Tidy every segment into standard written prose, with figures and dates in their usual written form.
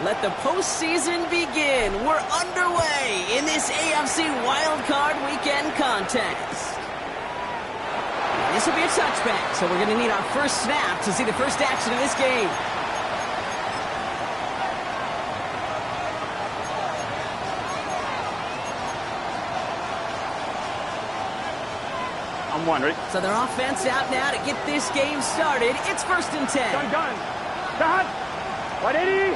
Let the postseason begin. We're underway in this AFC Wildcard Weekend contest. This will be a touchback, so we're going to need our first snap to see the first action of this game. I'm wondering. So their offense out now to get this game started. It's 1st and 10. Gun. Cut. 180.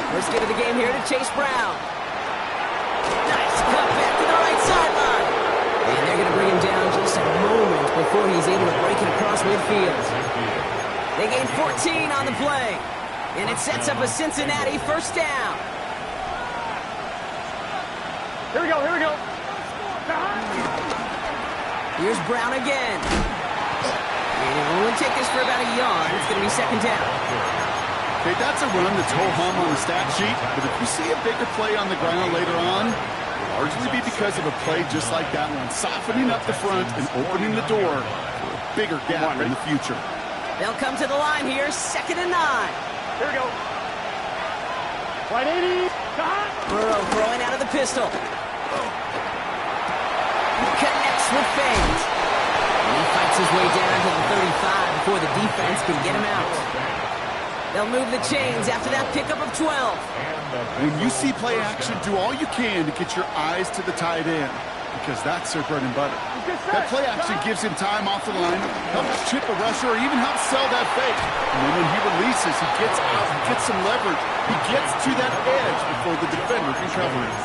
First get of the game here to Chase Brown. Nice cut back to the right sideline. And they're going to bring him down just a moment before he's able to break it across midfield. They gain 14 on the play. And it sets up a Cincinnati first down. Here we go. Here's Brown again. And it'll only take this for about a yard. It's going to be 2nd down. Okay, that's a run that's ho-hum on the stat sheet, but if you see a bigger play on the ground later on, it'll largely be because of a play just like that one, softening up the front and opening the door for a bigger gap in the future. They'll come to the line here, 2nd and 9. Here we go. 180. Burrow throwing out of the pistol. Connects with fans. And he fights his way down to the 35 before the defense can get him out. They'll move the chains after that pickup of 12. When you see play action, do all you can to get your eyes to the tight end, because that's their bread and butter. That play action gives him time off the line, helps chip a rusher, or even helps sell that fake. And then when he releases, he gets out, he gets some leverage. He gets to that edge before the defender can cover him.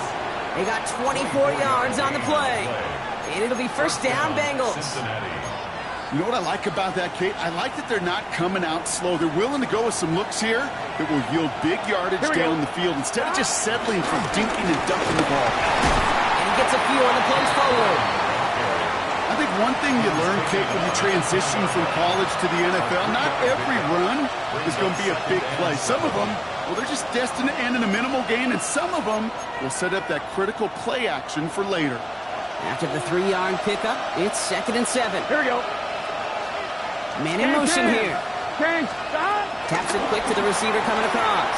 They got 24 yards on the play. And it'll be first down, Bengals. You know what I like about that, Kate? I like that they're not coming out slow. They're willing to go with some looks here that will yield big yardage down the field instead of just settling for dinking and ducking the ball. And he gets a few on the plays forward. I think one thing you learn, Kate, when you transition from college to the NFL, not every run is going to be a big play. Some of them, well, they're just destined to end in a minimal gain, and some of them will set up that critical play action for later. After the 3-yard pickup, it's 2nd and 7. Here we go. Man in motion here. Change. Taps it quick to the receiver coming across.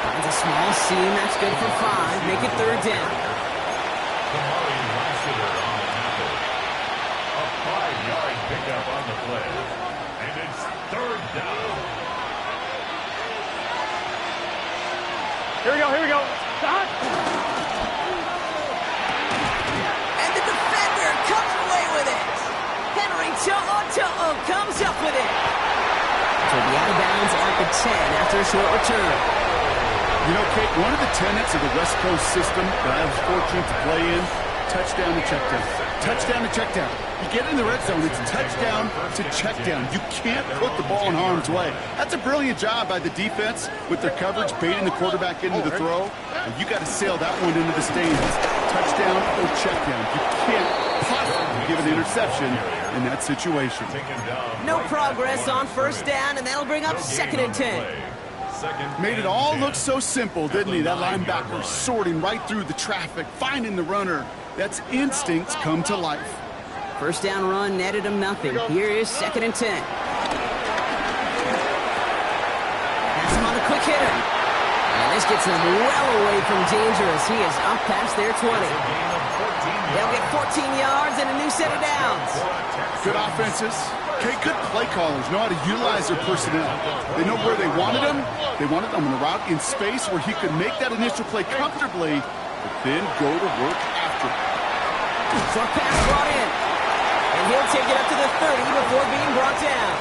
Finds a small seam. That's good for 5. Make it 3rd down. A 5-yard pickup on the play. And it's 3rd down. Here we go. Stop. And the defender comes away with it. Henry To'o comes up with it. So the out of bounds at the 10 after a short return. You know, Kate, one of the tenets of the West Coast system that I was fortunate to play in, touchdown to check down. Touchdown to check down. You get in the red zone, it's touchdown to check down. You can't put the ball in harm's way. That's a brilliant job by the defense with their coverage, baiting the quarterback into the throw. And you got to sail that one into the stands. Touchdown or check down. You can't possibly give an interception in that situation. No progress on first down, and that'll bring up 2nd and 10. Made it all look so simple, didn't he? That linebacker sorting right through the traffic, finding the runner. That's instincts come to life. First down run netted him nothing. Here is 2nd and 10. Pass him on a quick hitter. And this gets him well away from danger as he is up past their 20. They'll get 14 yards and a new set of downs. Good offenses. Okay, good play callers know how to utilize their personnel. They know where they wanted them. They wanted them on a route in space where he could make that initial play comfortably, but then go to work after it. Short pass brought in. And he'll take it up to the 30 before being brought down.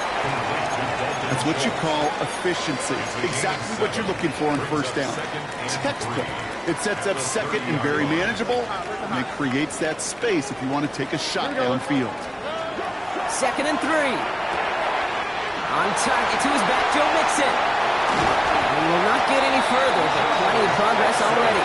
That's what you call efficiency. Exactly what you're looking for on first down. Textbook. It sets up second and very manageable, and it creates that space if you want to take a shot downfield. 2nd and 3. On target to his back, Joe Mixon. And will not get any further, but plenty of progress already.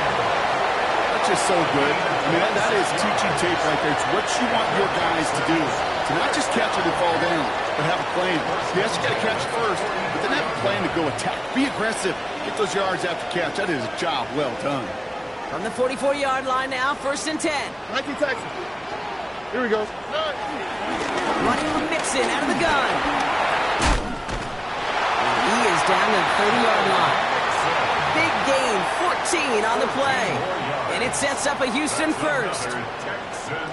That's just so good. I mean, that is teaching tape right there. It's what you want your guys to do. To not just catch it and fall down, but have a plan. Yes, you got to catch it first, but then have a plan to go attack. Be aggressive. Get those yards after catch. That is a job well done. From the 44-yard line now, 1st and 10. Mikey Texas. Here we go. Running with Mixon out of the gun. He is down to the 30-yard line. Big gain, 14 on the play. And it sets up a Houston first.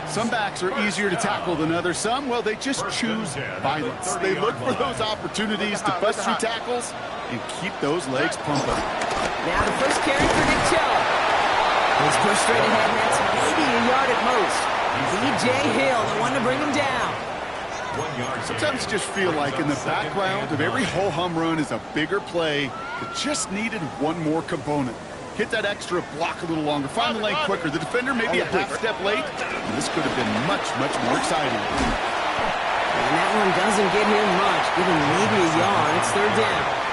Some backs are easier to tackle than others. Some, well, they just choose violence. They look for those opportunities to bust through tackles and keep those legs pumping. Now the first carry for Nick Chubb. He's pushed straight ahead, and that's maybe a yard at most. B.J. Hill, the one to bring him down. Sometimes you just feel like in the background of every ho-hum run is a bigger play that just needed one more component. Hit that extra block a little longer, find the lane quicker. The defender maybe a half step late, and this could have been much, much more exciting. And that one doesn't get him much, giving maybe a yard. It's third down.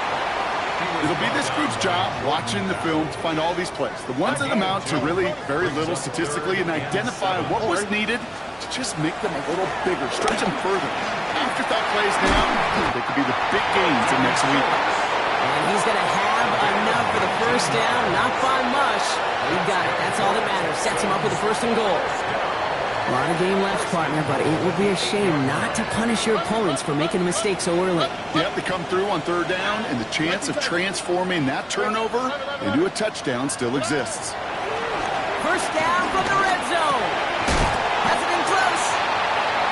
It'll be this group's job watching the film to find all these plays, the ones that amount to really very little statistically, and identify what was needed to just make them a little bigger, stretch them further. Afterthought plays now, they could be the big gains in next week. And he's going to have enough for the first down, not by much. He got it. That's all that matters. Sets him up with a first and goal. A lot of game left, partner, but it would be a shame not to punish your opponents for making a mistake so early. Yep, they come through on third down, and the chance of transforming that turnover into a touchdown still exists. First down from the red zone. Has it in close.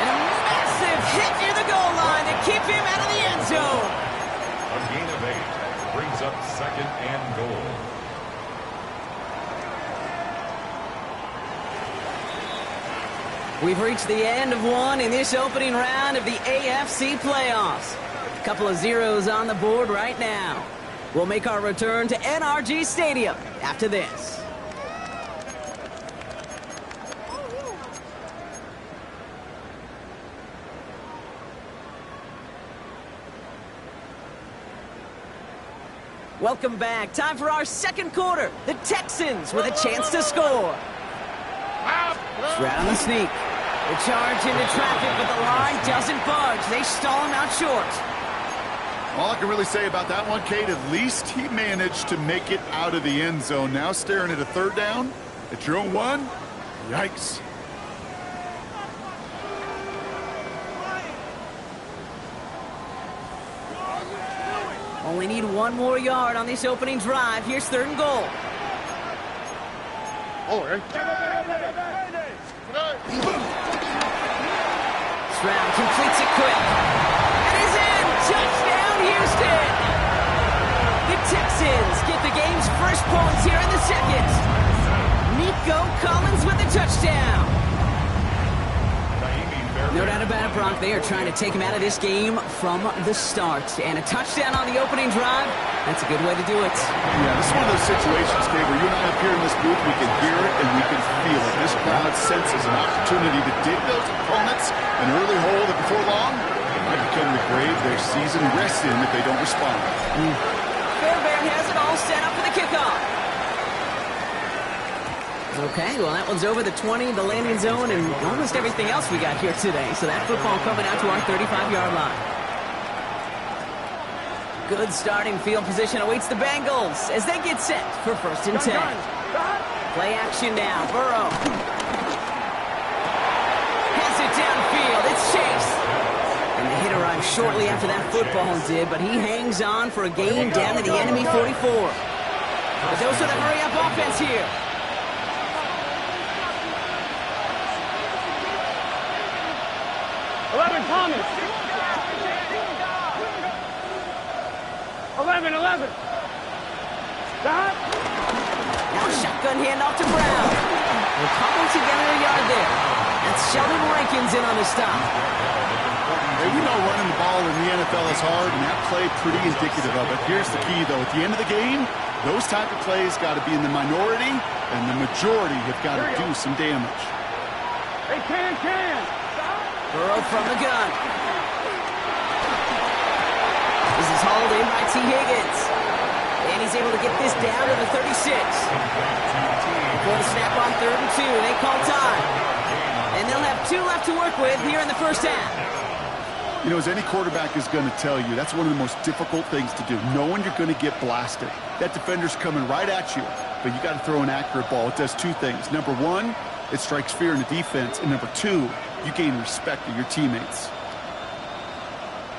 And a massive hit near the goal line to keep him out of the end zone. A gain of 8 brings up second and goal. We've reached the end of one in this opening round of the AFC playoffs. A couple of zeros on the board right now. We'll make our return to NRG Stadium after this. Welcome back. Time for our second quarter. The Texans with a chance to score. Right on the sneak. The charge into traffic, but the line doesn't budge. They stall him out short. All I can really say about that one, Kate, at least he managed to make it out of the end zone. Now staring at a third down at your own one. Yikes. Only need one more yard on this opening drive. Here's third and goal. Stroud completes it quick. And he's in! Touchdown, Houston! The Texans get the game's first points here in the second. Nico Collins with the touchdown. No doubt about it, Brock. They are trying to take him out of this game from the start. And a touchdown on the opening drive, that's a good way to do it. Yeah, this is one of those situations, Dave, where you and I up here in this booth, we can hear it and we can feel it. This crowd senses an opportunity to dig those opponents an early hole that before long might become the grave their season rests in if they don't respond. Fairbairn has it all set up for the kickoff. Okay, well, that one's over the 20, the landing zone, and almost everything else we got here today. So that football coming out to our 35-yard line. Good starting field position awaits the Bengals as they get set for first and 10. Play action now. Burrow has it downfield. It's Chase. And the hit arrived shortly after that football did, but he hangs on for a gain down to the enemy 44. But those are the hurry-up offense here. Thomas. 11. Stop. Now a shotgun handoff to Brown. We'll cobble together a yard there. That's Sheldon Rankins in on the stop. Hey, we know running the ball in the NFL is hard, and that play pretty indicative of it. Here's the key, though. At the end of the game, those type of plays got to be in the minority, and the majority have got to do some damage. They can. Burrow from the gun. This is hauled in by T. Higgins. And he's able to get this down to the 36. Before the snap on 3rd and 2, they call time. And they'll have 2 left to work with here in the first half. You know, as any quarterback is going to tell you, that's one of the most difficult things to do, knowing you're going to get blasted. That defender's coming right at you, but you got to throw an accurate ball. It does 2 things. Number 1, it strikes fear in the defense. And number 2, you gain respect of your teammates.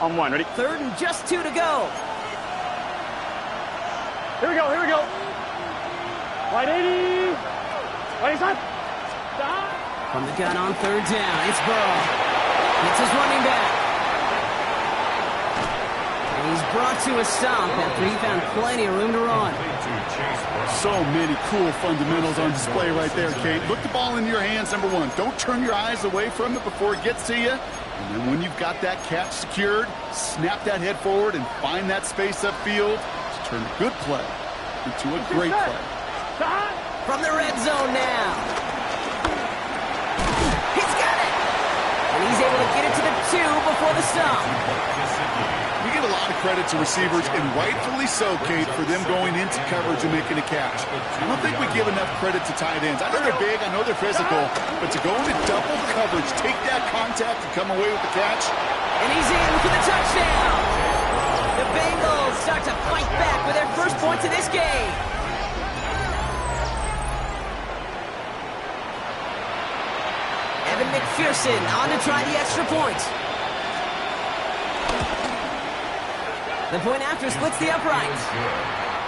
On one, ready? 3rd and just 2 to go. Here we go, here we go. Right 80. Right side. Stop. From the gun on 3rd down, it's Burrow. It's his running back. And he's brought to a stop after he found plenty of room to run. So many cool fundamentals on display right there, Kate. Look the ball in your hands, number one. Don't turn your eyes away from it before it gets to you. And then when you've got that catch secured, snap that head forward and find that space upfield to turn a good play into a great play. From the red zone now. He's got it. And he's able to get it to the 2 before the stop. We give a lot of credit to receivers, and rightfully so, Kate, for them going into coverage and making a catch. I don't think we give enough credit to tight ends. I know they're big, I know they're physical, but to go into double coverage, take that contact, and come away with the catch. And he's in for the touchdown. The Bengals start to fight back with their first points of this game. Evan McPherson on to try the extra point. The point after splits the uprights.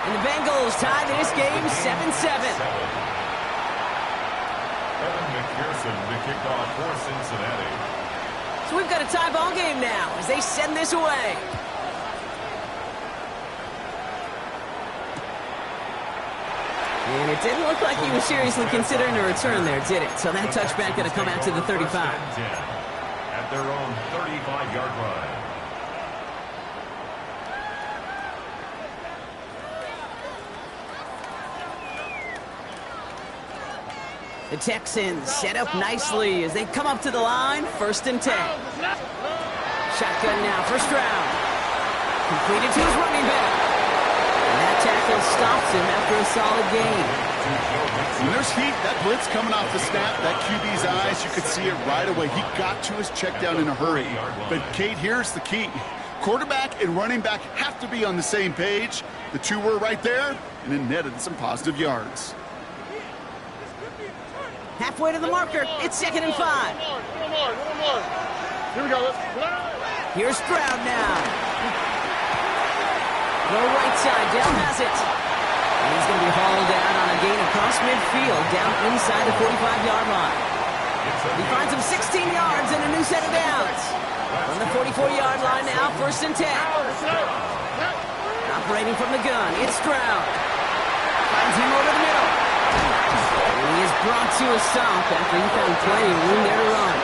And the Bengals tie this game 7-7. Evan McPherson to kick off for Cincinnati. So we've got a tie ball game now as they send this away. And it didn't look like he was seriously considering a return there, did it? So that touchback going to come out to the 35. At their own 35-yard line. The Texans set up nicely as they come up to the line, 1st and 10. Shotgun now, first round. Completed to his running back. And that tackle stops him after a solid gain. When there's heat, that blitz coming off the snap, that QB's eyes, you could see it right away. He got to his check down in a hurry. But, Kate, here's the key. Quarterback and running back have to be on the same page. The two were right there, and it netted some positive yards. Halfway to the marker. It's 2nd and 5. Here we go. Here's Stroud now. Go right side. Dell has it. And he's going to be hauled down on a gain across midfield, down inside the 45-yard line. He finds him 16 yards and a new set of downs. From the 44-yard line now, 1st and 10. Operating from the gun, it's Stroud. Finds him over the middle. He is brought to a stop after he found plenty of room there to run.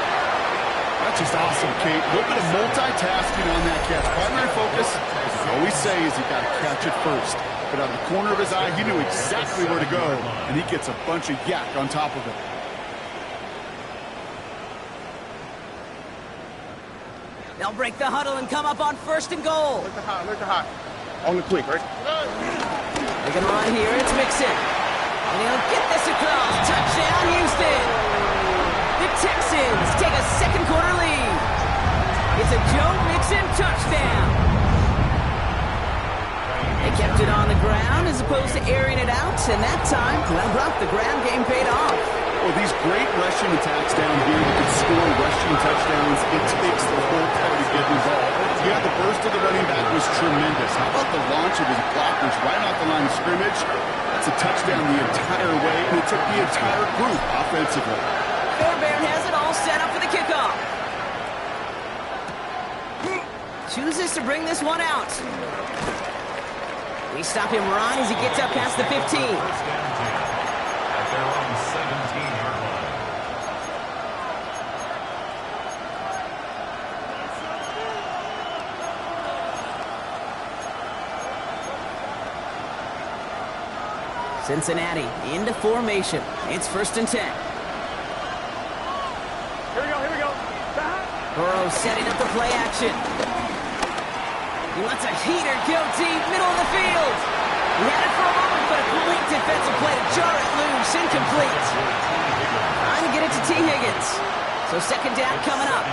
That's just awesome, Kate. A little bit of multitasking on that catch. Primary focus, as I always say, is you got to catch it first. But out of the corner of his eye, he knew exactly where to go, and he gets a bunch of yak on top of it. They'll break the huddle and come up on 1st and goal. Look the hot. On the quick, right? They're going to run here. It's Mixon. And he'll get this across. Touchdown, Houston. The Texans take a second quarter lead. It's a Joe Mixon touchdown. They kept it on the ground as opposed to airing it out. And that time, well, the ground game paid off. Well, these great rushing attacks down here that can score rushing touchdowns, it takes the whole party getting involved. Yeah, the burst of the running back was tremendous. How about the launch of his blockers right off the line of scrimmage? That's a touchdown the entire way, and it took the entire group offensively. Fairbairn has it all set up for the kickoff. Chooses to bring this one out. We stop him right as he gets up past the 15. At their own 17-yard line. Cincinnati into formation. It's 1st and 10. Here we go. Burrow setting up the play action. He lets a heater go deep, middle of the field. He had it for a moment, but a great defensive play to jar it loose, incomplete. Trying to get it to T. Higgins. So 2nd down coming up.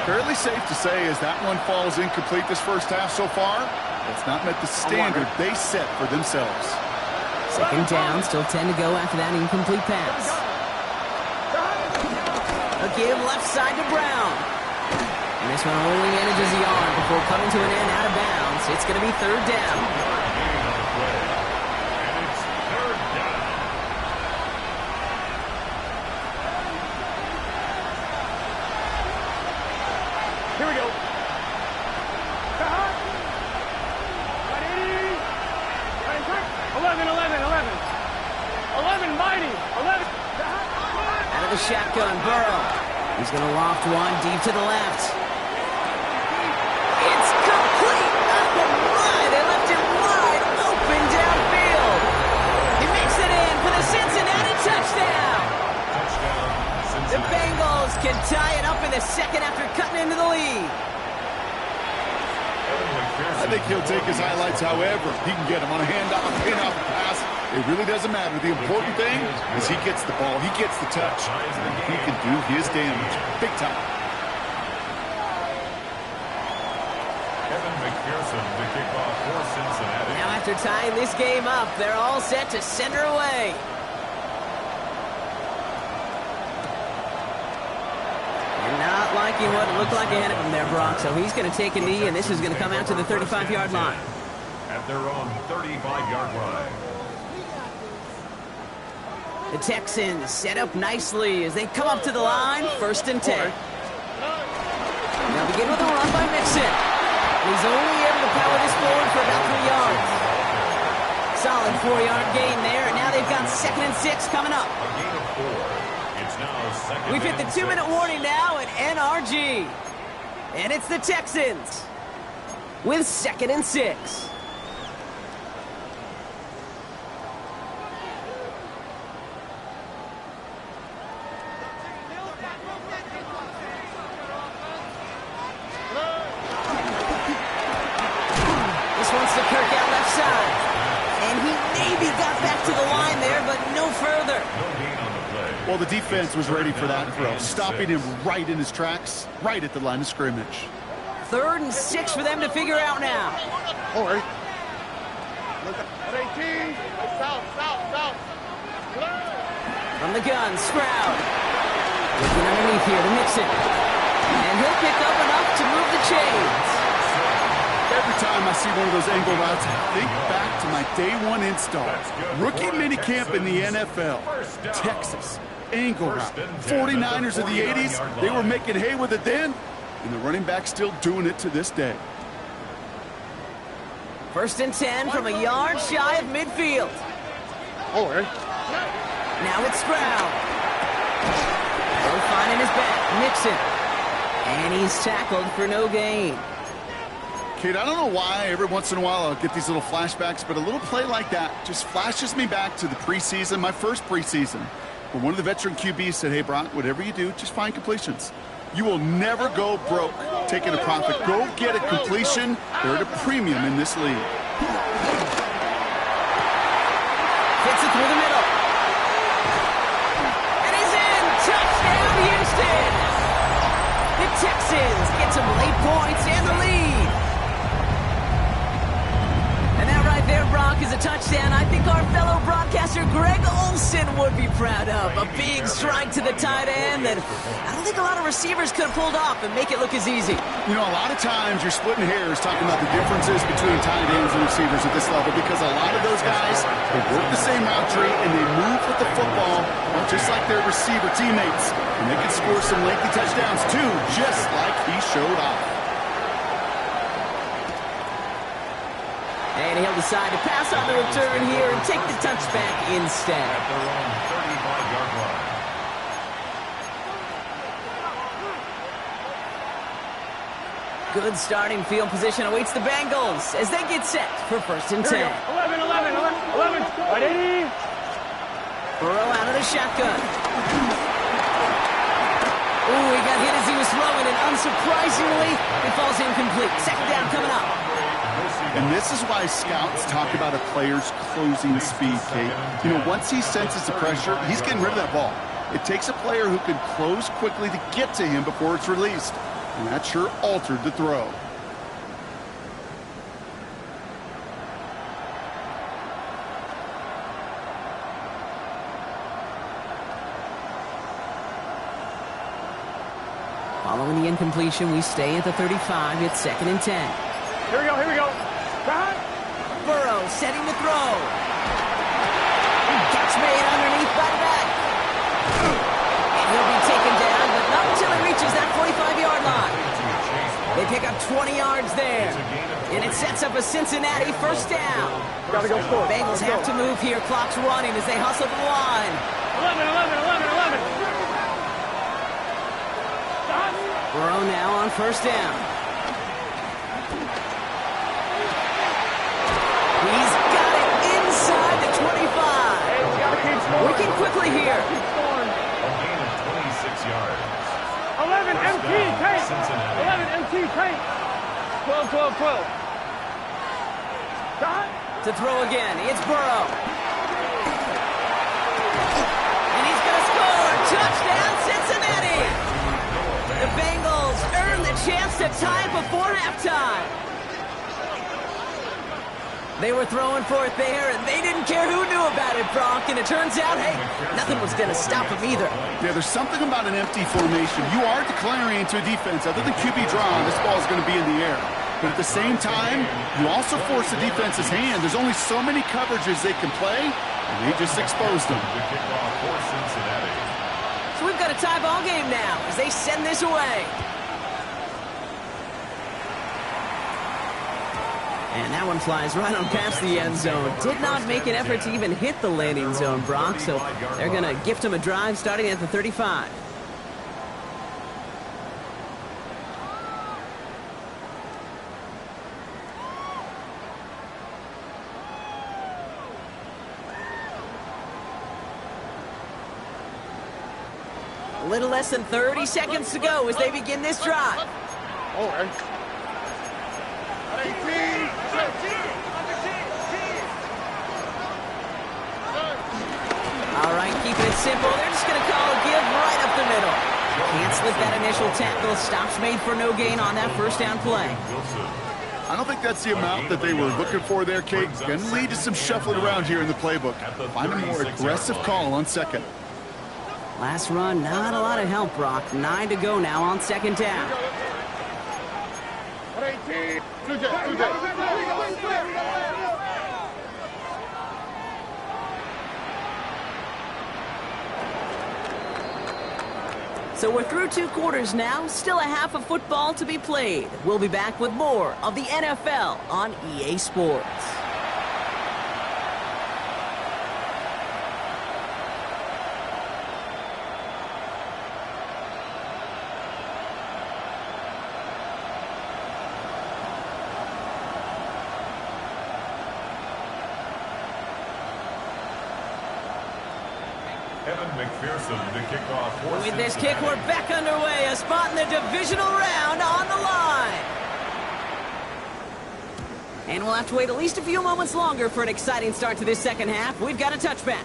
Fairly safe to say as that one falls incomplete this first half so far, it's not met the standard they set for themselves. 2nd down, still 10 to go after that incomplete pass. give left side to Brown. And this one only manages the arm before coming to an end out of bounds. It's going to be third down. And it's third down. Here we go. 11, mighty. 11. Out of the shotgun, Burrow. He's going to loft one deep to the left. It's complete. Oh, my. They left him wide open downfield. He makes it in for the Cincinnati touchdown. Touchdown, The Cincinnati. Bengals can tie it up in the second after cutting into the lead. I think he'll take his highlights however he can get them on a handoff, pin-off, pass. It really doesn't matter. The important thing is he gets the ball, he gets the touch, and he can do his damage big time. Kevin McPherson to kick off for Cincinnati. Now after tying this game up, they're all set to send her away. And not liking what it looked like ahead of him there, Brock. So he's going to take a knee, and this is going to come out to the 35-yard line. At their own 35-yard line. The Texans set up nicely as they come up to the line, first and 10. Now begin with a run by Mixon. He's only able to power this forward for about 3 yards. Solid 4-yard gain there, and now they've got 2nd and 6 coming up. A gain of 4. It's now second. We've hit the 2-minute warning now at NRG. And it's the Texans with 2nd and 6. This one's to Kirk out left side. And he maybe got back to the line there, but no further. No gain on the play. Well, the defense was ready for that throw, stopping him right in his tracks, right at the line of scrimmage. 3rd and 6 for them to figure out now. At 18. South. From the gun, Stroud. Looking underneath here to Mixon. And he'll pick up enough to move the chains. Every time I see one of those angle routes, I think back to my day one install. Rookie minicamp in the NFL. Texas, angle route. 49ers of the 80s, they were making hay with it then, and the running back's still doing it to this day. 1st and 10 from a yard shy of midfield. Now it's Stroud. They'll find in his back, Mixon. And he's tackled for no gain. Kate, I don't know why every once in a while I'll get these little flashbacks, but a little play like that just flashes me back to the preseason, my first preseason, where one of the veteran QBs said, hey, Brock, whatever you do, just find completions. You will never go broke taking a profit. Go get a completion. They're at a premium in this league. Hits it through the middle. And he's in. Touchdown, Houston. The Texans get some late points and the lead. And that right there, Brock, is a touchdown I think our fellow broadcaster Greg Olsen would be proud of. A big strike to the tight end that I don't think a lot of receivers could have pulled off and make it look as easy. You know, a lot of times you're splitting hairs talking about the differences between tight ends and receivers at this level because a lot of those guys, they work the same route tree and they move with the football just like their receiver teammates. And they can score some lengthy touchdowns too, just like he showed off. And he'll decide to pass on the return here and take the touchback instead. At their own 35-yard line. Good starting field position awaits the Bengals as they get set for 1st and 10. 11. Right 80. Burrow out of the shotgun. Ooh, he got hit as he was throwing, and unsurprisingly, it falls incomplete. 2nd down coming up. And this is why scouts talk about a player's closing speed, Kate. You know, once he senses the pressure, he's getting rid of that ball. It takes a player who can close quickly to get to him before it's released. And that sure altered the throw. Following the incompletion, we stay at the 35. It's 2nd and 10. Here we go, here we go. Burrow setting to throw. Catch made underneath by the back. And he'll be taken down, but not until he reaches that 45-yard line. They pick up 20 yards there. And it sets up a Cincinnati first down. Gotta go score. Bengals have to move here. Clock's running as they hustle the line. 11. Burrow now on first down. He's got it inside the 25. Hey, we gotta keep scoring. Working quickly here. Keep scoring. A gain of 26 yards. 11 MT, Tank. Cincinnati. 11 MT, Tank. 12. To throw again, it's Burrow. And he's going to score. Touchdown, Cincinnati. The Bengals earn the chance to tie before halftime. They were throwing for it there, and they didn't care who knew about it, Bronk. And it turns out, hey, nothing was going to stop them either. Yeah, there's something about an empty formation. You are declaring into a defense. Other than QB draw, this ball is going to be in the air. But at the same time, you also force the defense's hand. There's only so many coverages they can play, and they just exposed them. The kickoff for Cincinnati. So we've got a tie ball game now as they send this away. And that one flies right on past the end zone. Did not make an effort to even hit the landing zone, Brock. So they're going to gift him a drive starting at the 35. A little less than 30 seconds to go as they begin this drive. All right, keeping it simple. They're just going to call a give right up the middle. Can't slip that initial tackle. Stops made for no gain on that first down play. I don't think that's the amount that they were looking for there, Kate. Going to lead to some shuffling around here in the playbook. Find a more aggressive call on second. Last run, not a lot of help, Brock. 9 to go now on second down. So we're through 2 quarters now. Still a half of football to be played. We'll be back with more of the NFL on EA Sports. With this kick, we're back underway. A spot in the divisional round on the line. And we'll have to wait at least a few moments longer for an exciting start to this second half. We've got a touchback.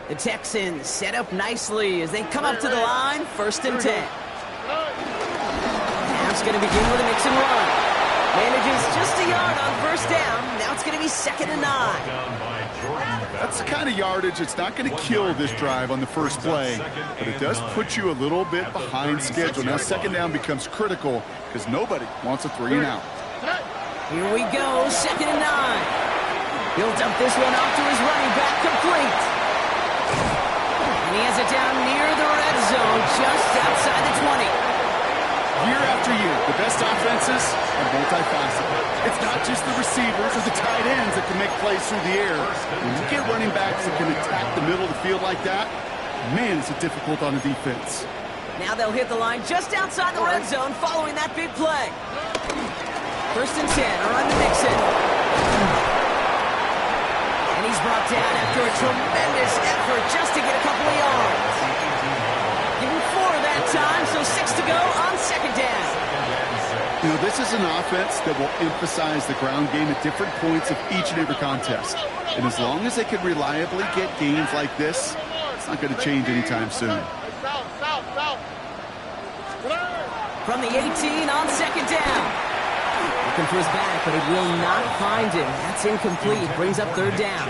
The Texans set up nicely as they come up to the line, 1st and 10. Half's going to begin with a mix and run. Manages just a yard on first down. Now it's going to be 2nd and 9. That's the kind of yardage. It's not going to kill this drive on the first play, but it does put you a little bit behind schedule. Now 2nd down becomes critical because nobody wants a 3 and out. Here we go, 2nd and 9. He'll dump this one off to his running back, complete. And he has it down near the red zone, just outside the 20. Year after year, the best offenses are multifaceted. It's not just the receivers or the tight ends that can make plays through the air. When you get running backs that can attack the middle of the field like that, man, is it difficult on the defense. Now they'll hit the line just outside the red zone following that big play. 1st and 10, a run to Mixon. And he's brought down after a tremendous effort just to get a couple of yards. Give him 4 that time, so 6 to go on 2nd down. You know, this is an offense that will emphasize the ground game at different points of each and every contest. And as long as they can reliably get gains like this, it's not going to change anytime soon. From the 18 on second down. Looking for his back, but he will not find him. That's incomplete. Brings up third down.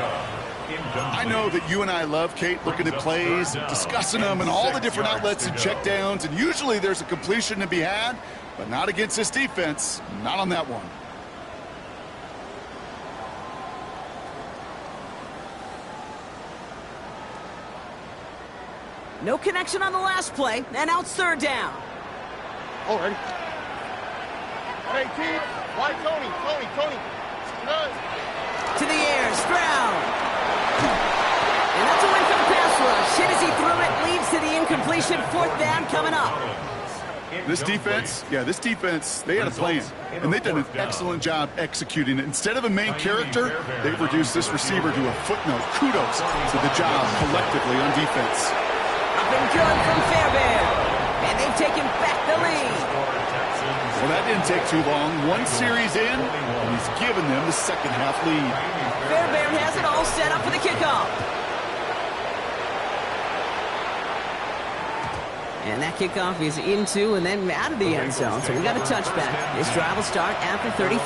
I know that you and I love, Kate, looking at plays, discussing them, and all the different outlets and checkdowns, and usually there's a completion to be had, but not against this defense. Not on that one. No connection on the last play, and now it's third down. Already. Hey, team. Why Tony? To the air, Stroud. And that's a win for the pass rush. Hit as he threw it, leads to the incompletion. Fourth down coming up. This defense, they had a plan, and they've done an excellent job executing it. Instead of a main character, they've reduced this receiver to a footnote. Kudos to the job collectively on defense. Up and good from Fairbairn. And they've taken back the lead. Well, that didn't take too long. One series in, and he's given them the second half lead. Fairbairn has it all set up for the kickoff. And that kickoff is into and then out of the end zone. So we got a touchback. This drive will start after 35.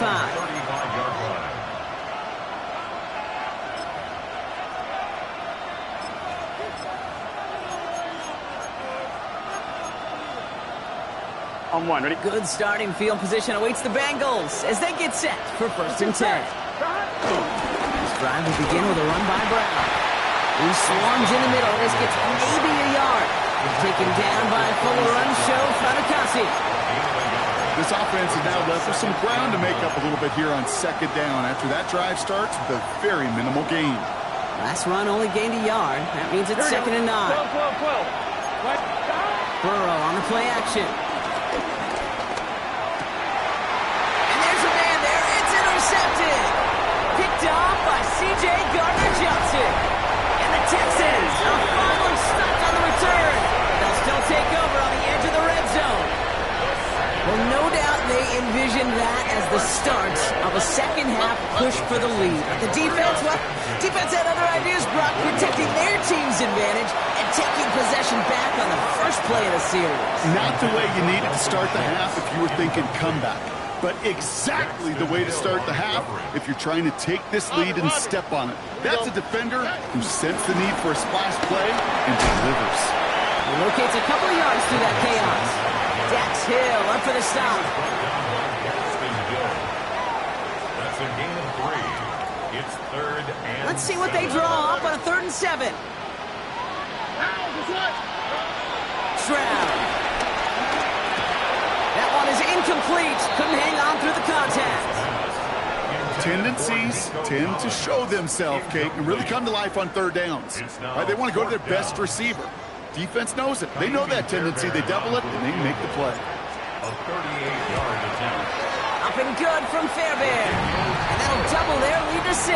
On one, ready? Good starting field position awaits the Bengals as they get set for first and 10. This drive will begin with a run by Brown. He swarms in the middle. This gets maybe a yard. Taken down by a full run show, Fatukasi. This offense is now left with some ground to make up a little bit here on second down after that drive starts with a very minimal gain. Last run only gained a yard. That means it's second and 9. 12. Burrow on the play action. And there's a man there. It's intercepted. Picked off by C.J. Gardner-Johnson. And the Texans are finally stopped on the return. They'll still take over on the edge of the red zone. Well, no doubt they envisioned that as the start of a second-half push for the lead. But the defense, well, defense had other ideas, Brock, protecting their team's advantage and taking possession back on the first play of the series. Not the way you needed to start the half if you were thinking comeback, but exactly the way to start the half if you're trying to take this lead and step on it. That's a defender who sensed the need for a splash play and delivers. He locates a couple of yards through that chaos. Dax Hill up for the stop. That's a gain of 3. It's third and Let's see what they draw up on a 3rd and 7. Stroud. That one is incomplete. Couldn't hang on through the contact. Tendencies tend to show themselves, Kate, and really come to life on third downs. Right, they want to go to their best receiver. Defense knows it. They know that tendency. They double it, and they make the play. a 38-yard attempt. Up and good from Fairbairn. And that'll double their lead to 6.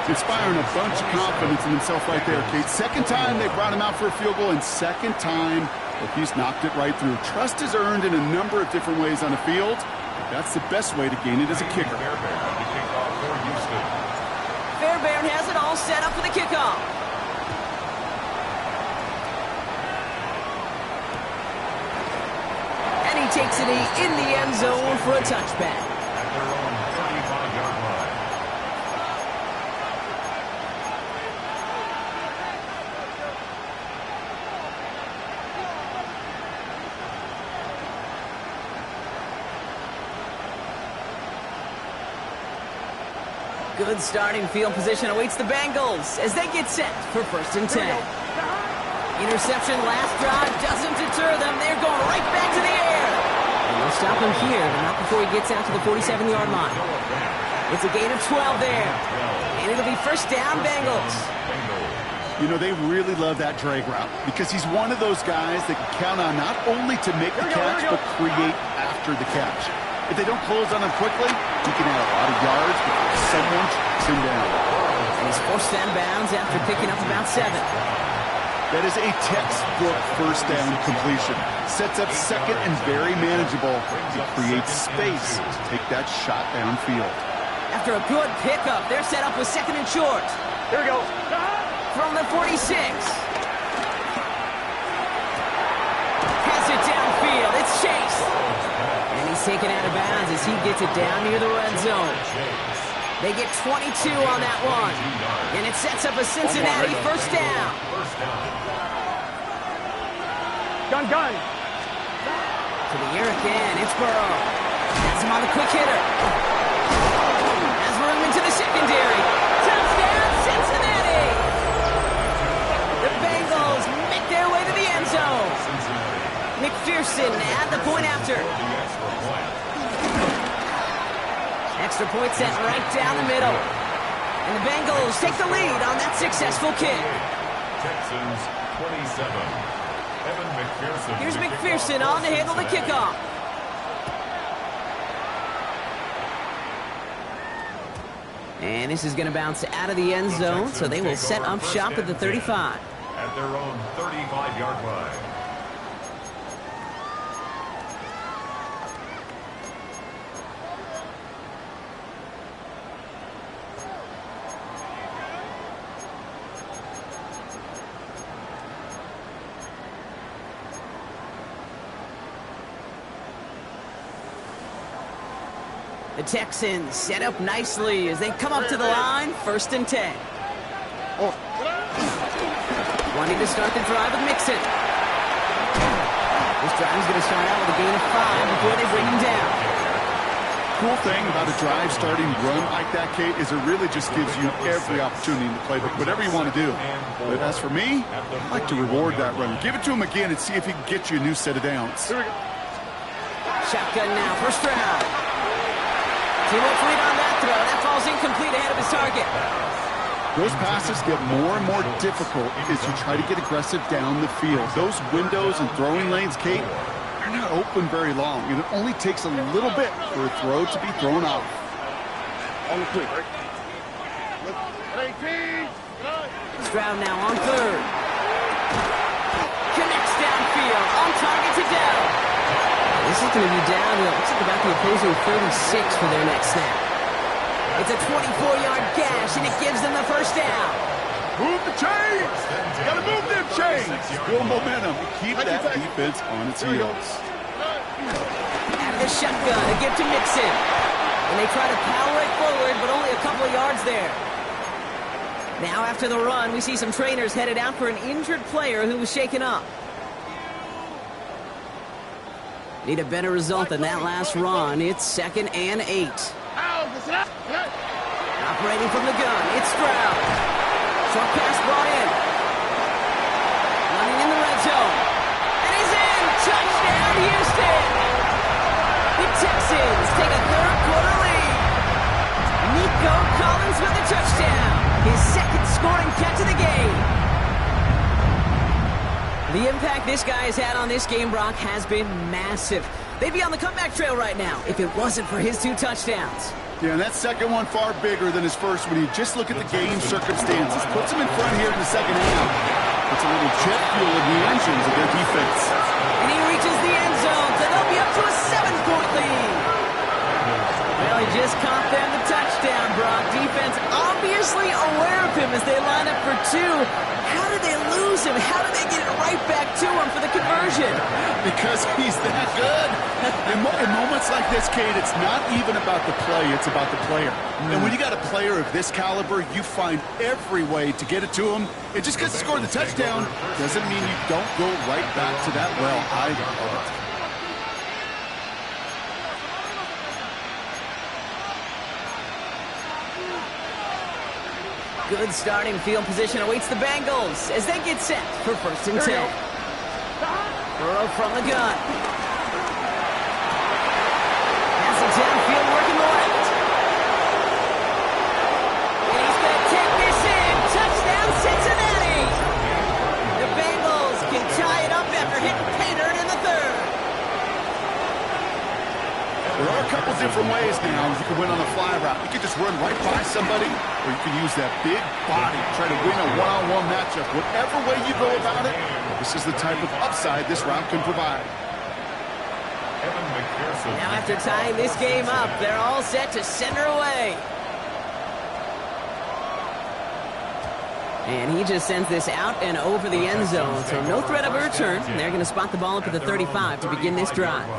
Inspiring a bunch of confidence in himself right there, Kate. Second time they brought him out for a field goal, and second time that he's knocked it right through. Trust is earned in a number of different ways on the field. That's the best way to gain it as a kicker. Fairbairn has it all set up for the kickoff. And he takes it in the end zone for a touchback. At their own 35-yard line. Good starting field position awaits the Bengals as they get set for first and 10. Interception last drive doesn't deter them. They're going right back to the air. And they'll stop him here, but not before he gets out to the 47-yard line. It's a gain of 12 there. And it'll be first down, Bengals. You know, they really love that drag route because he's one of those guys that can count on not only to make the catch, but create after the catch. If they don't close on him quickly, he can add a lot of yards before someone tracks him down. And he's forced out of bounds after picking up about 7. That is a textbook first down completion. Sets up second and very manageable. It creates space to take that shot downfield. After a good pickup, they're set up with second and short. Here we go. From the 46. Pass it downfield. It's Shane. And he's taken out of bounds as he gets it down near the red zone. They get 22 on that one. And it sets up a Cincinnati first down. Gun. To the air again, it's Burrow. Has him on the quick hitter. Has room into the secondary. Touchdown, Cincinnati! The Bengals make their way to the end zone. McPherson at the point after. Extra point sent right down the middle. And the Bengals take the lead on that successful kick. Texans 27. Evan McPherson. Here's McPherson on to handle the kickoff. And this is going to bounce out of the end zone, so they will set up shop at the 35. At their own 35-yard line. The Texans set up nicely as they come up to the line, 1st and 10. Wanting to start the drive with Mixon. This drive is going to start out with a gain of 5 before they bring him down. Cool thing about a drive starting run like that, Kate, is it really just gives you every opportunity in the playbook, whatever you want to do. But as for me, I like to reward that run. Give it to him again and see if he can get you a new set of downs. Shotgun now, first round. Too much lead on that throw. That falls incomplete ahead of his target. Those passes get more and more difficult as you try to get aggressive down the field. Those windows and throwing lanes, Kate, they're not open very long, and it only takes a little bit for a throw to be thrown off. On the quick. Stroud now on 3rd. Connects downfield, on target to Dell. This is going to be down to, looks like about the opposing 36 for their next snap. It's a 24-yard gash, and it gives them the first down. Move the chains! You gotta move them chains! Build momentum. Keep that defense on its heels. Out of the shotgun, a give to Mixon. And they try to power it forward, but only a couple of yards there. Now after the run, we see some trainers headed out for an injured player who was shaken up. Need a better result than that last run. It's 2nd and 8. Operating from the gun, it's Stroud. Short pass brought in. Running in the red zone. And he's in! Touchdown, Houston! The Texans take a 3rd quarter lead. Nico Collins with a touchdown. His 2nd scoring catch of the game. The impact this guy has had on this game, Brock, has been massive. They'd be on the comeback trail right now if it wasn't for his 2 touchdowns. Yeah, and that second one far bigger than his first when you just look at the game circumstances. Puts him in front here in the second half. Puts a little jet fuel in the engines of their defense. And he reaches the end zone, so they'll be up to a 7-point lead. Well, he just caught them the touchdown, Brock. Defense obviously aware of him as they line up for 2. How did they lose him? How did they get it right back to him for the conversion? Because he's that good. In moments like this, Kate, it's not even about the play, it's about the player. And when you got a player of this caliber, you find every way to get it to him. And just because he scored the touchdown doesn't mean you don't go right back to that well either. Good starting field position awaits the Bengals as they get set for 1st and 10. Burrow from the gun. Passing downfield, working the left. And he's going to take this in. Touchdown, Cincinnati! The Bengals can tie it up after hitting pay dirt in the 3rd. There are a couple different ways now you can win on the fly route. You can just run right by somebody, or you can use that big body, try to win a one-on-one matchup. Whatever way you go about it, this is the type of upside this route can provide. Now after tying this game up, they're all set to send her away. And he just sends this out and over the end zone, so no threat of a return. They're going to spot the ball up at the 35 to begin this drive.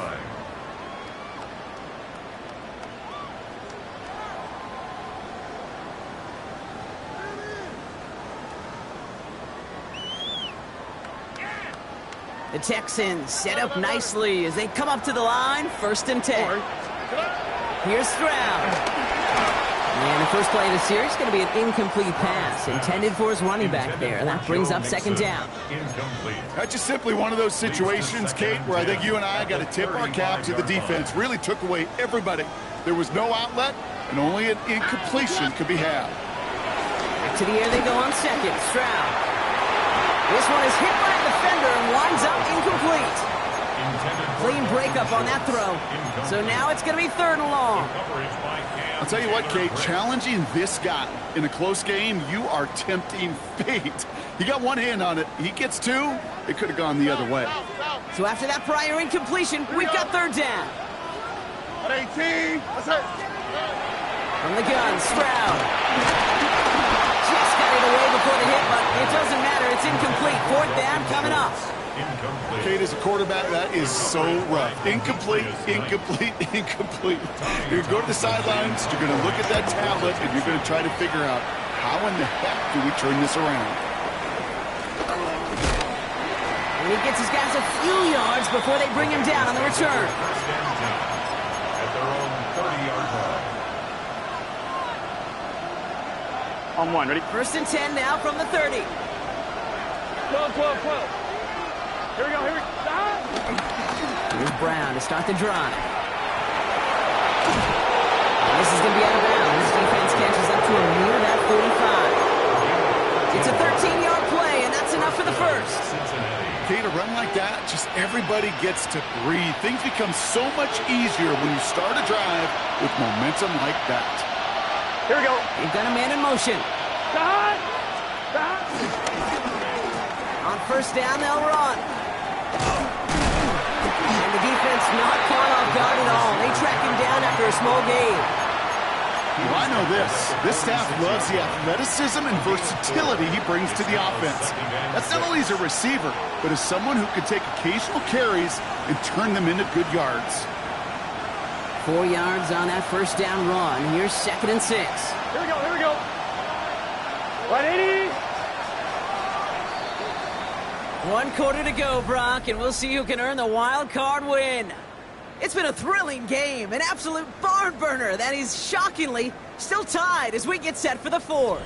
The Texans set up nicely as they come up to the line, 1st and 10. Here's Stroud. And the first play of the series is going to be an incomplete pass intended for his running back there. And that brings up 2nd down. That's just simply one of those situations, Kate, where I think you and I got to tip our cap to the defense. Really took away everybody. There was no outlet, and only an incompletion could be had. Back to the air they go on 2nd. Stroud. This one is hit by a defender and winds up incomplete. Clean breakup on that throw. So now it's going to be 3rd and long. I'll tell you what, Kate, challenging this guy in a close game, you are tempting fate. He got one hand on it. He gets 2. It could have gone the other way. So after that prior incompletion, we've got 3rd down. 18. That's it. From the gun, Stroud. Just got it away before the hit, but it doesn't matter. It's incomplete. 4th down coming up. Kate, as a quarterback, that is so rough. Incomplete, incomplete, incomplete. You're going to go to the sidelines, you're going to look at that tablet, and you're going to try to figure out how in the heck do we turn this around. And he gets his guys a few yards before they bring him down on the return. At their own 30-yard line. On 1, ready? 1st and 10 now from the 30. 12, 12, 12. Here we go, here we go. Here's Brown to start the drive. And this is going to be out of bounds. This defense catches up to him near that 45. It's a 13-yard play, and that's enough for the first. Kate, a run like that, just everybody gets to breathe. Things become so much easier when you start a drive with momentum like that. Here we go. They've got a man in motion. Stop! On 1st down, they'll run. And the defense not caught off guard at all. They track him down after a small gain. Well, I know this. This staff loves the athleticism and versatility he brings to the offense. That's not only as a receiver, but as someone who can take occasional carries and turn them into good yards. 4 yards on that 1st down run. Here's 2nd and 6. Here we go, here we go. 180. 1 quarter to go, Brock, and we'll see who can earn the wild card win. It's been a thrilling game, an absolute barn burner that is shockingly still tied as we get set for the 4th.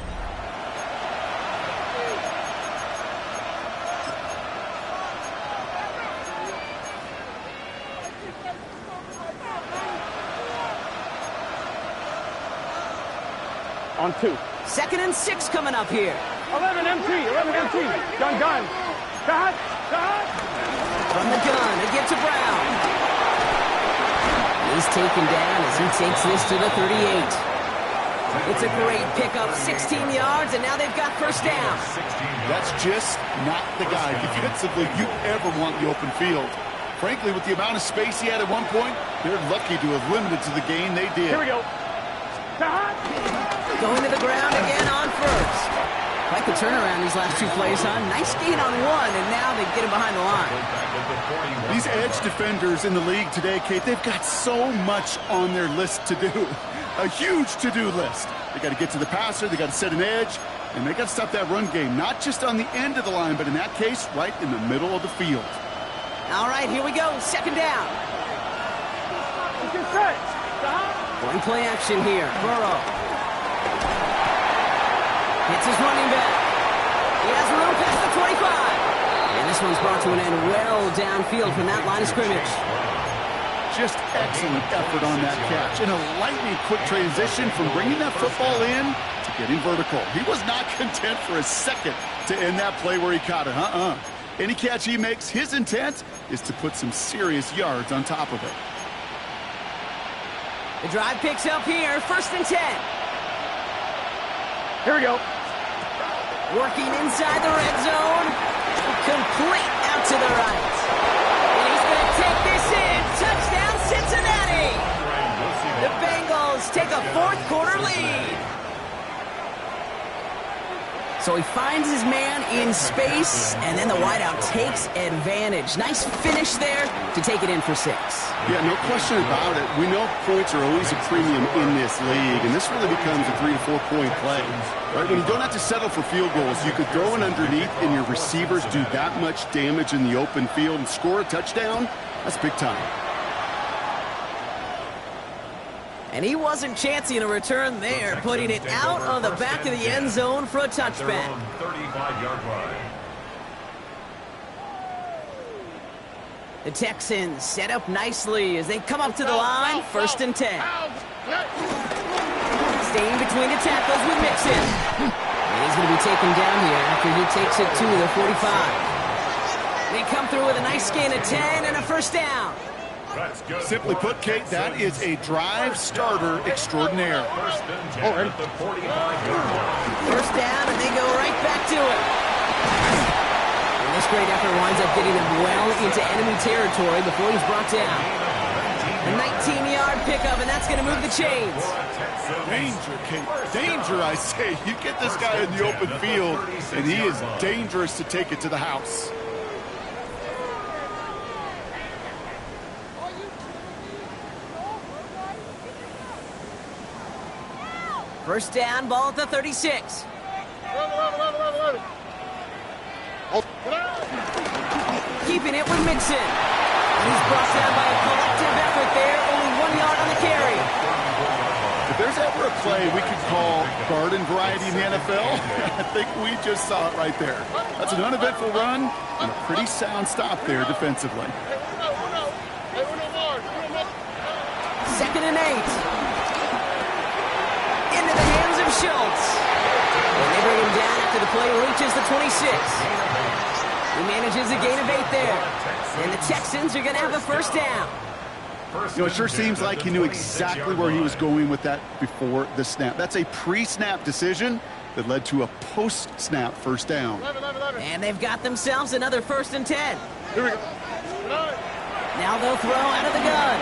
On 2. 2nd and 6 coming up here. 11 MT, 11 MT. Gun. Shot. From the gun, they get to Brown. He's taken down as he takes this to the 38. It's a great pickup, 16 yards, and now they've got 1st down. That's just not the guy defensively you ever want in the open field. Frankly, with the amount of space he had at one point, they're lucky to have limited to the gain they did. Here we go. Shot. Going to the ground again on 1st. Like the turnaround these last 2 plays, huh? Nice gain on 1, and now they get him behind the line. These edge defenders in the league today, Kate, they've got so much on their list to do. A huge to-do list. They got to get to the passer, they got to set an edge, and they got to stop that run game, not just on the end of the line, but in that case, right in the middle of the field. All right, here we go. 2nd down. Going play action here. Burrow. Hits his running back. He has room past the 25. And this one's brought to an end well downfield from that line of scrimmage. Just excellent effort on that catch. And a lightning quick transition from bringing that football in to getting vertical. He was not content for a second to end that play where he caught it. Any catch he makes, his intent is to put some serious yards on top of it. The drive picks up here. 1st and 10. Here we go. Working inside the red zone. Complete out to the right. And he's going to take this in. Touchdown, Cincinnati. The Bengals take a 4th quarter lead. So he finds his man in space, and then the wideout takes advantage. Nice finish there to take it in for 6. Yeah, no question about it. We know points are always a premium in this league, and this really becomes a 3 to 4 point play. Right? When you don't have to settle for field goals, you could throw it underneath, and your receivers do that much damage in the open field and score a touchdown. That's big time. And he wasn't chancing a return there, putting it out on the back of the end zone for a touchback. 35-yard line. The Texans set up nicely as they come up to the line, 1st and 10. Staying between the tackles with Mixon. And he's going to be taken down here after he takes it to the 45. They come through with a nice gain of 10 and a 1st down. Simply put, Kate, that is a drive starter extraordinaire. First and 10 at the 45-yard line. 1st down, and they go right back to it. And this great effort winds up getting them well into enemy territory before he's brought down. A 19-yard pickup, and that's going to move the chains. Danger, Kate. Danger, I say. You get this guy in the open field, and he is dangerous to take it to the house. First down, ball at the 36. Keeping it with Mixon. He's brought down by a collective effort there, only 1 yard on the carry. If there's ever a play we could call garden variety in the NFL, I think we just saw it right there. That's an uneventful run and a pretty sound stop there defensively. 2nd and 8. Into the hands of Schultz. And they bring him down after the play reaches the 26. He manages a gain of 8 there. And the Texans are going to have a 1st down. You know, it sure seems like he knew exactly where he was going with that before the snap. That's a pre-snap decision that led to a post-snap 1st down. And they've got themselves another 1st and 10. Here we go. Now they'll throw out of the gun.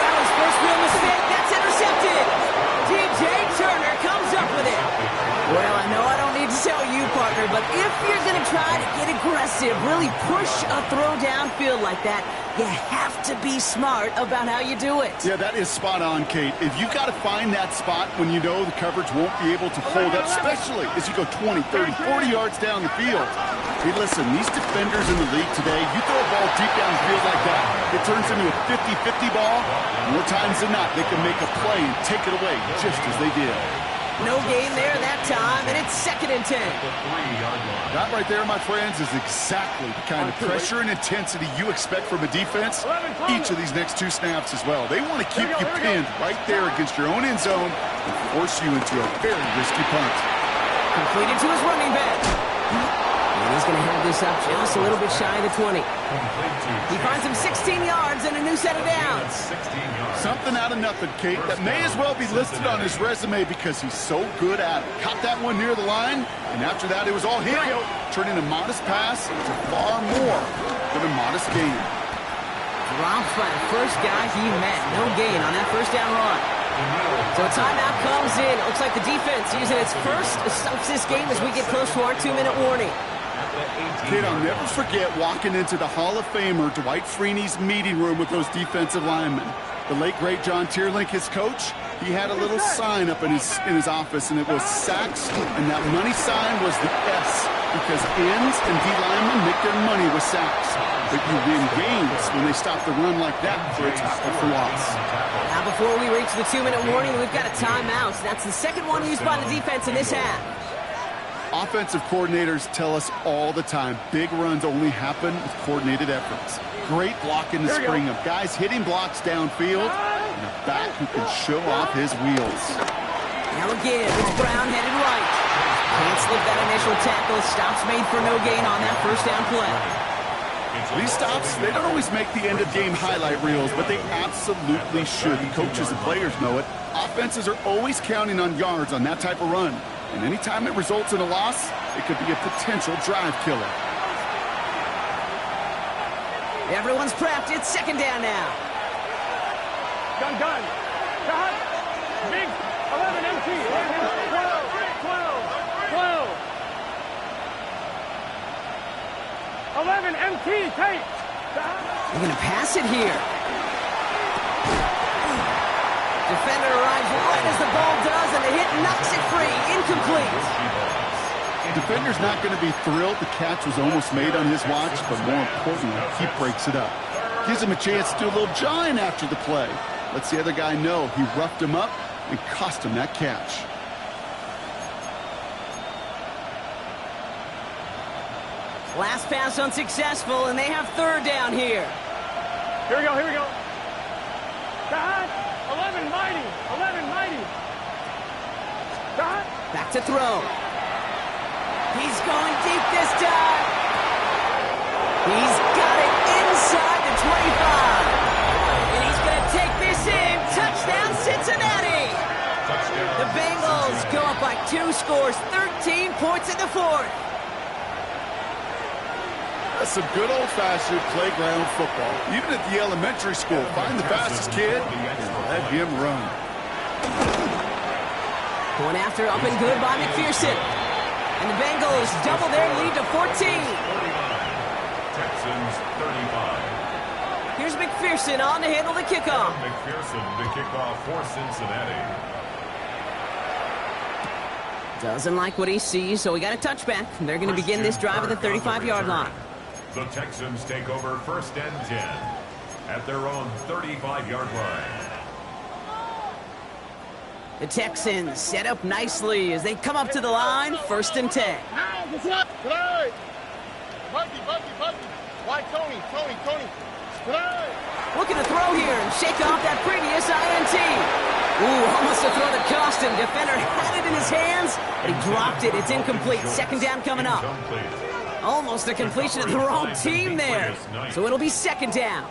Well, his first real mistake, that's intercepted. DJ Turner comes up with it. Well, I know I don't need to tell you, partner, but if you're going to try to get aggressive, really push a throw downfield like that, you have to be smart about how you do it. Yeah, that is spot on, Kate. If you've got to find that spot when you know the coverage won't be able to hold up, especially as you go 20, 30, 40 yards down the field. Hey, listen, these defenders in the league today, you throw a ball deep down the field like that, it turns into a 50-50 ball. More times than not, they can make a play and take it away just as they did. No gain there that time, and it's 2nd and 10. That right there, my friends, is exactly the kind of pressure and intensity you expect from a defense each of these next 2 snaps as well. They want to keep you pinned right there against your own end zone and force you into a very risky punt. Completed to his running back. And he's going to have this up just a little bit shy of the 20. He finds him 16 yards and a new set of downs. Something out of nothing, Kate, that may as well be listed on his resume because he's so good at it. Caught that one near the line, and after that it was all him, turning a modest pass into far more than a modest gain. Dropped by the first guy he met. No gain on that 1st down run. So a timeout comes in. It looks like the defense using its first stops this game as we get close to our 2-minute warning. Kid, I'll never forget walking into the Hall of Famer Dwight Freeney's meeting room with those defensive linemen. The late, great John Tierlink, his coach, he had a little sign up in his office, and it was sacks, and that money sign was the S, because ends and D linemen make their money with sacks. But you win games when they stop the run like that for a tackle for loss. Now before we reach the 2-minute warning, we've got a timeout. So that's the 2nd one used by the defense in this half. Offensive coordinators tell us all the time, big runs only happen with coordinated efforts. Great blocking to spring them. Guys hitting blocks downfield, and a back who can show off his wheels. Now again, it's Brown headed right. Can't slip that initial tackle. Stops made for no gain on that 1st down play. These stops, they don't always make the end-of-game highlight reels, but they absolutely should. The coaches and players know it. Offenses are always counting on yards on that type of run. And anytime it results in a loss, it could be a potential drive killer. Everyone's prepped. It's 2nd down now. Gun. Cut. Big. 11 MT. 11 MT, Kate. They're going to pass it here. Defender arrives right as the ball does, and the hit knocks it free. Incomplete. Defender's not going to be thrilled. The catch was almost made on his watch, but more importantly, he breaks it up. Gives him a chance to do a little jawing after the play. Lets the other guy know he roughed him up and cost him that catch. Last pass unsuccessful, and they have third down here. Here we go. Dad, 11 mighty. Dad. Back to throw. He's going deep this time. He's got it inside the 25. And he's going to take this in. Touchdown, Cincinnati. The Bengals go up by 2 scores, 13 points in the fourth. That's some good old-fashioned playground football. Even at the elementary school, find the fastest kid and let him run. Going after up and good by McPherson. And the Bengals double their lead to 14. Texans 35. Here's McPherson on to handle the kickoff. McPherson the kickoff for Cincinnati. Doesn't like what he sees, so we got a touchback. They're going to begin this drive at the 35-yard line. The Texans take over 1st and 10 at their own 35-yard line. The Texans set up nicely as they come up to the line, 1st and 10. Why Tony? Looking to throw here and shake off that previous INT. Ooh, almost a throw that cost him. Defender had it in his hands, but he dropped it. It's incomplete. 2nd down coming up. Almost a completion of the wrong team there. So it'll be 2nd down.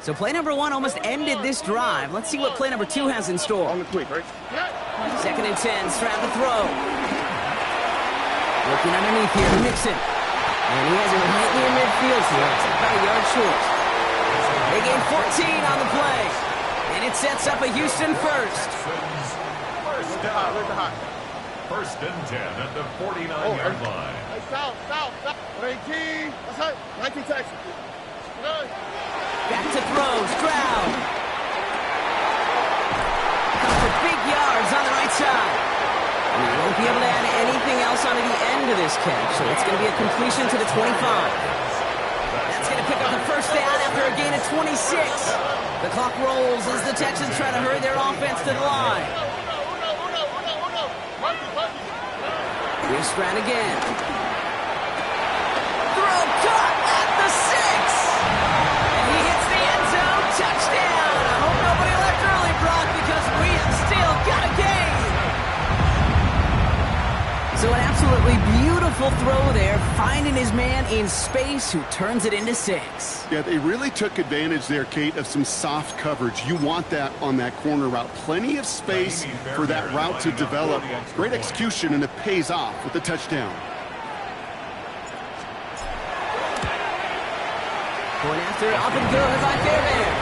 So play number 1 almost ended this drive. Let's see what play number 2 has in store. On the quick, right? 2nd and 10, Stroud to throw. Looking underneath here to Mixon. And he has it right near midfield here. It's about a yard short. They gain 14 on the play. And it sets up a Houston first. First down. 1st and 10 at the 49-yard line. Hey, stop. 18. That's right. 19 Texas. Back to throw, Stroud. Comes for big yards on the right side. And he won't be able to add anything else onto the end of this catch, so it's going to be a completion to the 25. That's going to pick up the 1st down after a gain of 26. The clock rolls as the Texans try to hurry their offense to the line. Here's Stroud again. Throw caught at the 6. And he hits the end zone. Touchdown. I hope nobody left early, Brock, because we have still got a game. So an absolutely beautiful throw there, finding his man in space who turns it into 6. Yeah, they really took advantage there, Kate, of some soft coverage. You want that on that corner route. Plenty of space for that route to develop. Great execution, and it pays off with the touchdown. Going after it, up and good by Fairbairn.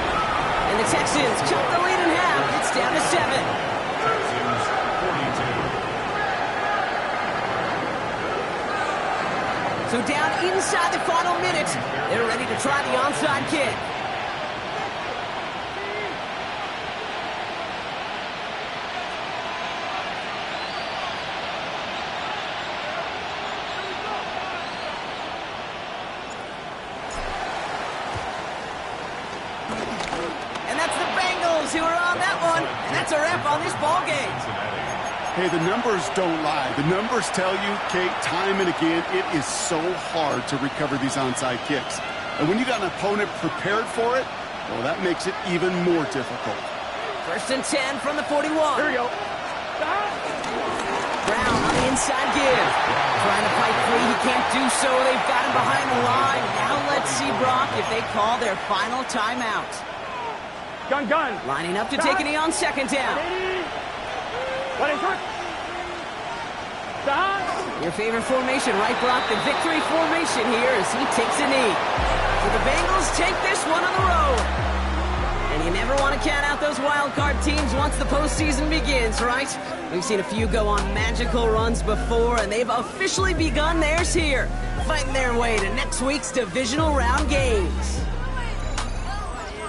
And the Texans cut the lead in half. It's down to 7. Texans 42. So down inside the final minute, they're ready to try the onside kick. And that's the Bengals who are on that one. And that's a wrap on this ball game. Hey, the numbers don't lie. The numbers tell you, Kate, time and again, it is so hard to recover these onside kicks. And when you got an opponent prepared for it, well, that makes it even more difficult. 1st and 10 from the 41. Here we go. Brown on the inside give. Trying to fight free. He can't do so. They've got him behind the line. Now let's see, Brock, if they call their final timeout. Gun. Lining up to take a knee on 2nd down. Your favorite formation, right, Brock? The victory formation here as he takes a knee. So the Bengals take this one on the road. And you never want to to count out those wild card teams once the postseason begins, right? We've seen a few go on magical runs before, and they've officially begun theirs here, fighting their way to next week's divisional round games.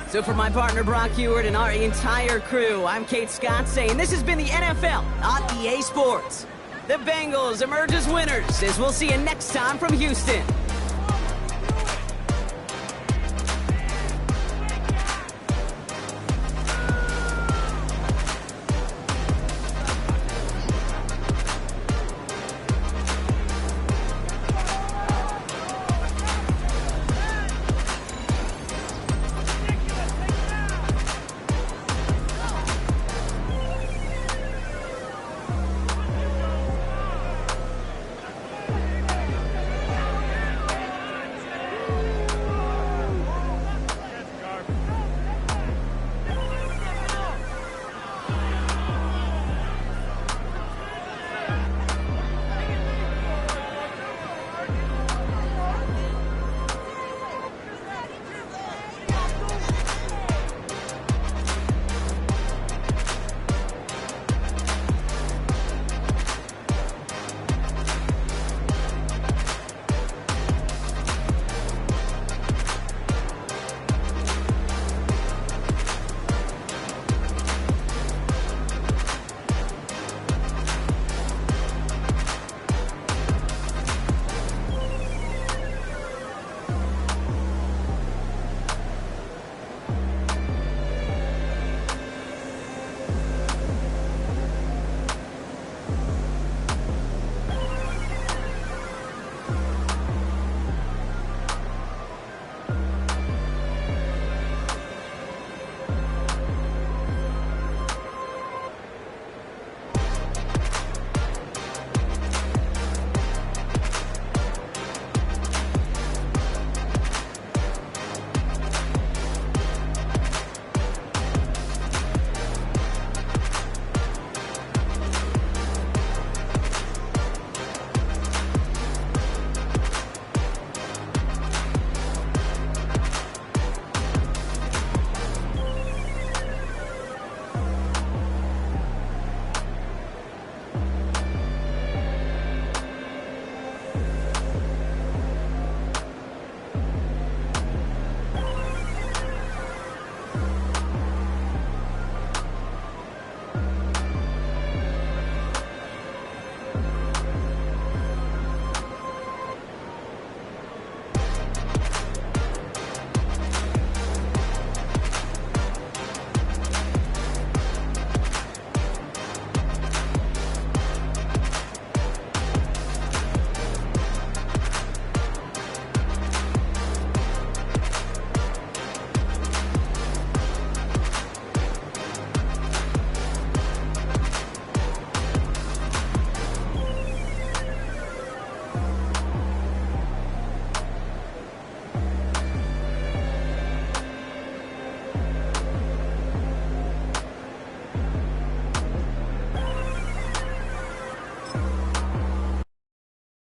So for my partner Brock Heward and our entire crew, I'm Kate Scott saying this has been the NFL on EA Sports. The Bengals emerge as winners, as we'll see you next time from Houston.